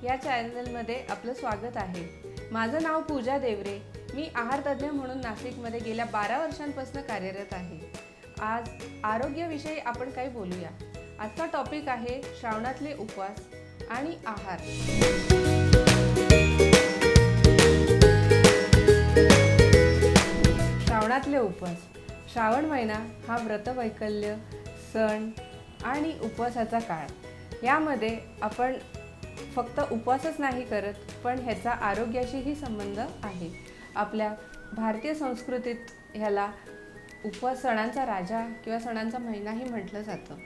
या चॅनलमध्ये आपलं स्वागत आहे। माझं नाव पूजा देवरे। मी आहार तज्ञ म्हणून नाशिकमध्ये गेल्या 12 वर्षांपासून कार्यरत आहे। आज आरोग्याविषयी आपण काही बोलूया। आजचा टॉपिक आहे श्रावणातले उपवास आणि आहार। श्रावणातले उपवास। श्रावण महिना हा व्रतवैकल्य, सण आणि उपवासाचा काळ। यामध्ये आपण फक्त उपवासच नाही करत, पण ह्याचा आरोग्याशीही संबंध आहे। आपल्या भारतीय संस्कृतीत ह्याला उपवास सणांचा राजा किंवा सणांचा महिनाही म्हटलं जातं।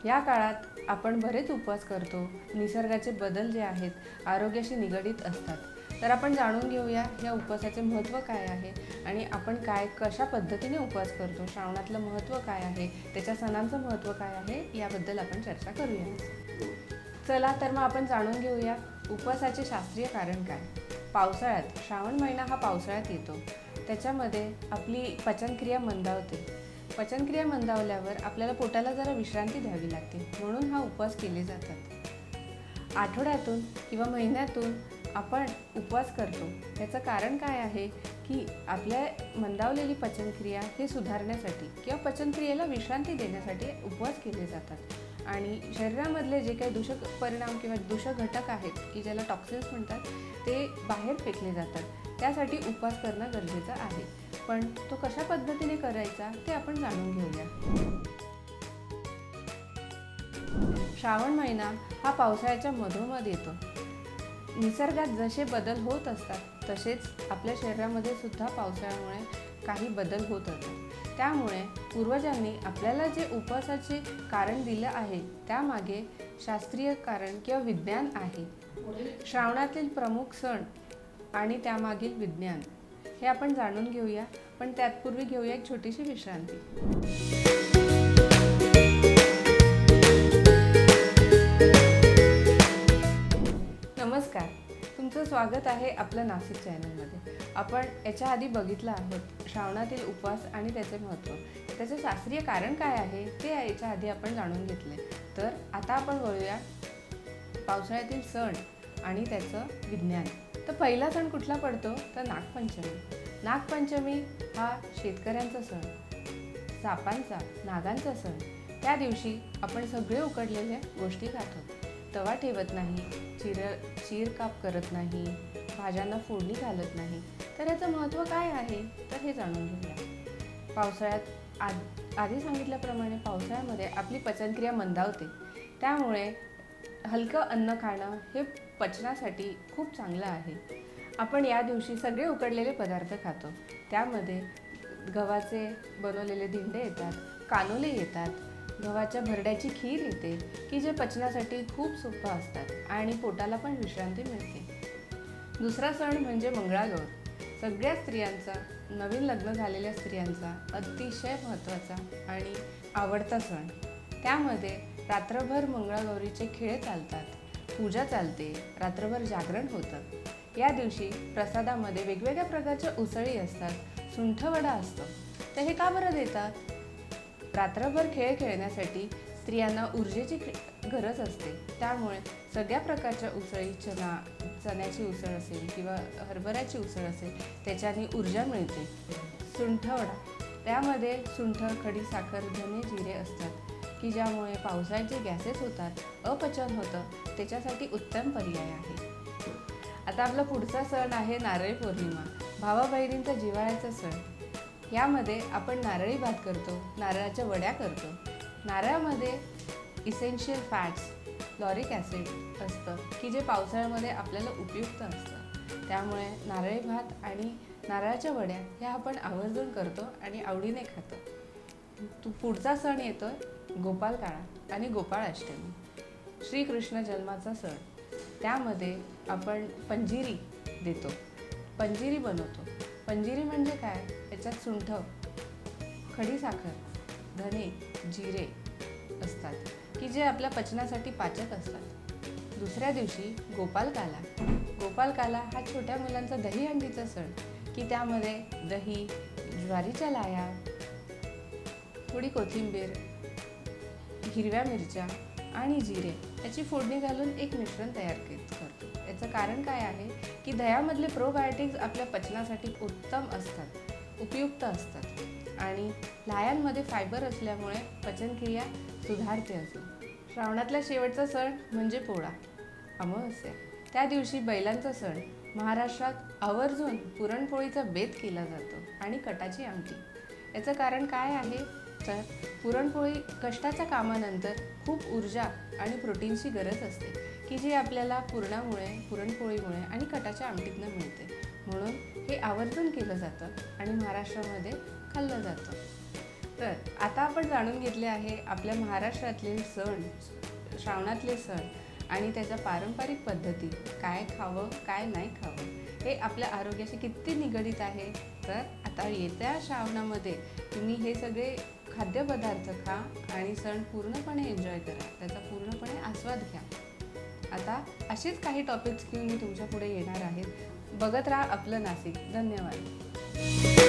या काळात आपण बरेच उपवास करतो। निसर्गाचे बदल जे आहेत आरोग्याशी निगडीत असतात। तर आपण जाणून घेऊया या उपवासाचे महत्त्व काय आहे आणि आपण कशा पद्धतीने उपवास करतो, श्रावणातलं महत्त्व काय आहे, त्याच्या सणांचं महत्त्व काय आहे, याबद्दल आपण चर्चा करूया। चला तर मग आपण जाणून घेऊया उपवासाचे शास्त्रीय कारण काय। पावसाळ्यात, श्रावण महिना हा पावसाळ्यात येतो। त्याच्यामध्ये आपली पचनक्रिया मंदावते। पचनक्रिया मंदावल्यावर आपल्याला पोटाला जरा विश्रांती द्यावी लागते, म्हणून हा उपवास केले जातात। आठवड्यातून किंवा महिन्यातून आपण उपवास करतो। याचं कारण काय आहे की आपल्या मंदावलेली पचनक्रिया हे सुधारण्यासाठी किंवा पचनक्रियेला विश्रांती देण्यासाठी उपवास केले जातात आणि शरीरामधले जे काही दूषक परिणाम किंवा दूषक घटक आहेत की ज्याला टॉक्सिन्स म्हणतात, ते बाहेर फेकले जातात। त्यासाठी उपवास करणं गरजेचं आहे। पण तो कशा पद्धतीने करायचा ते आपण जाणून घेऊया। श्रावण महिना हा पावसाळ्याच्या मधोमध येतो। निसर्गात जसे बदल होत असतात तसेच आपल्या शरीरामध्ये सुद्धा पावसाळ्यामुळे काही बदल होत असतात। त्यामुळे पूर्वजांनी आपल्याला जे उपवासाचे कारण दिलं आहे त्यामागे शास्त्रीय कारण किंवा विज्ञान आहे। श्रावणातील प्रमुख सण आणि त्यामागील विज्ञान हे आपण जाणून घेऊया, पण त्यापूर्वी घेऊया एक छोटीशी विश्रांती। नमस्कार, तुमचं स्वागत आहे आपल्या नाशिक चॅनलमध्ये। आपण याच्या आधी बघितलं आहोत श्रावणातील उपवास आणि त्याचे महत्त्व, त्याचे शास्त्रीय कारण काय आहे ते याच्या आधी आपण जाणून घेतले। तर आता आपण वळूया पावसाळ्यातील सण आणि त्याचं विज्ञान। तर पहिला सण कुठला पडतो तर नागपंचमी। नागपंचमी हा शेतकऱ्यांचा सण, सापांचा, नागांचा सण। त्या दिवशी आपण सगळे उकडलेल्या गोष्टी खातो। तवा ठेवत नाही, चीरकाप करत नाही, भाज्यांना फोडणी घालत नाही। तर याचं महत्त्व काय आहे तर हे जाणून घेऊया। पावसाळ्यात आधी सांगितल्याप्रमाणे पावसाळ्यामध्ये आपली पचनक्रिया मंदावते। त्यामुळे हलकं अन्न खाणं हे पचनासाठी खूप चांगलं आहे। आपण या दिवशी सगळे उकडलेले पदार्थ खातो। त्यामध्ये गव्हाचे बनवलेले धिंडे येतात, कानोले येतात, गव्हाच्या भरड्याची खीर येते की जे पचनासाठी खूप सोपं असतात आणि पोटाला पण विश्रांती मिळते। दुसरा सण म्हणजे मंगळागौर। सगळ्या स्त्रियांचा, नवीन लग्न झालेल्या स्त्रियांचा अतिशय महत्त्वाचा आणि आवडता सण। त्यामध्ये रात्रभर मंगळागौरीचे खेळ चालतात, पूजा चालते, रात्रभर जागरण होतं। या दिवशी प्रसादामध्ये वेगवेगळ्या प्रकारच्या उसळी असतात, सुंठवडा असतो। तर हे का बरं देतात? रात्रभर खेळ खेळण्यासाठी स्त्रियांना ऊर्जेची गरज असते। त्यामुळे सगळ्या प्रकारच्या उसळी, चण्याची उसळ असेल किंवा हरभऱ्याची उसळ असेल, त्याच्याने ऊर्जा मिळते। सुंठवडा, त्यामध्ये सुंठ, खडी साखर, धने, जिरे असतात की ज्यामुळे पावसाळ्यात जे गॅसेस होतात, अपचन होतं, त्याच्यासाठी उत्तम पर्याय आहे। आता आपला पुढचा सण आहे नारळी पौर्णिमा, भावा बहिणींचा जिव्हाळ्याचा सण। यामध्ये आपण नारळी भात करतो, नारळाच्या वड्या करतो। नारळामध्ये इसेन्शियल फॅट्स, लॉरिक ॲसिड असतं की जे पावसाळ्यामध्ये आपल्याला उपयुक्त असतं। त्यामुळे नारळी भात आणि नारळाच्या वड्या ह्या आपण आवर्जून करतो आणि आवडीने खातो। पुढचा सण येतो गोपालकाळा आणि गोपाळाष्टमी, श्रीकृष्ण जन्माचा सण। त्यामध्ये आपण पंजिरी देतो, पंजिरी बनवतो। पंजिरी म्हणजे काय? याच्यात सुंठ, खडी साखर, धने, जिरे असतात की जे आपल्या पचनासाठी पाचक असतात। दुसऱ्या दिवशी गोपालकाला। गोपालकाला हा छोट्या मुलांचा दहीहंडीचा सण की त्यामध्ये दही, ज्वारीच्या लाया, थोडी कोथिंबीर, हिरव्या मिरच्या आणि जिरे याची फोडणी घालून एक मिश्रण तयार करतो। याचं कारण काय आहे की दह्यामधले प्रोबायोटिक्स आपल्या पचनासाठी उत्तम असतात, उपयुक्त असतात आणि लाह्यांमध्ये फायबर असल्यामुळे पचनक्रिया सुधारते. असून श्रावणातला शेवटचा सण म्हणजे पोळा, अमावस्या. त्या दिवशी बैलांचा सण महाराष्ट्रात आवर्जून पुरणपोळीचा बेत केला जातो आणि कटाची आमटी. याचं कारण काय आहे तर पुरणपोळी कष्टाच्या कामानंतर खूप ऊर्जा आणि प्रोटीनची गरज असते की जी आपल्याला पुरणपोळीमुळे आणि कटाच्या आमटीतनं मिळते. म्हणून हे आवर्जून केलं जातं आणि महाराष्ट्रामध्ये खाल्लं जातं. तर आता आपण जाणून घेतले आहे आपल्या महाराष्ट्रातले सण, श्रावणातले सण आणि त्याच्या पारंपरिक पद्धती, काय खावं काय नाही खावं हे आपल्या आरोग्याशी किती निगडीत आहे. तर आता येत्या श्रावणामध्ये तुम्ही हे सगळे खाद्यपदार्थ खा आणि सण पूर्णपणे एन्जॉय करा, त्याचा पूर्णपणे आस्वाद घ्या. आता असेच काही टॉपिक्स घेऊन मी तुमच्या पुढे येणार आहे. बघत राहा आपलं नाशिक. धन्यवाद.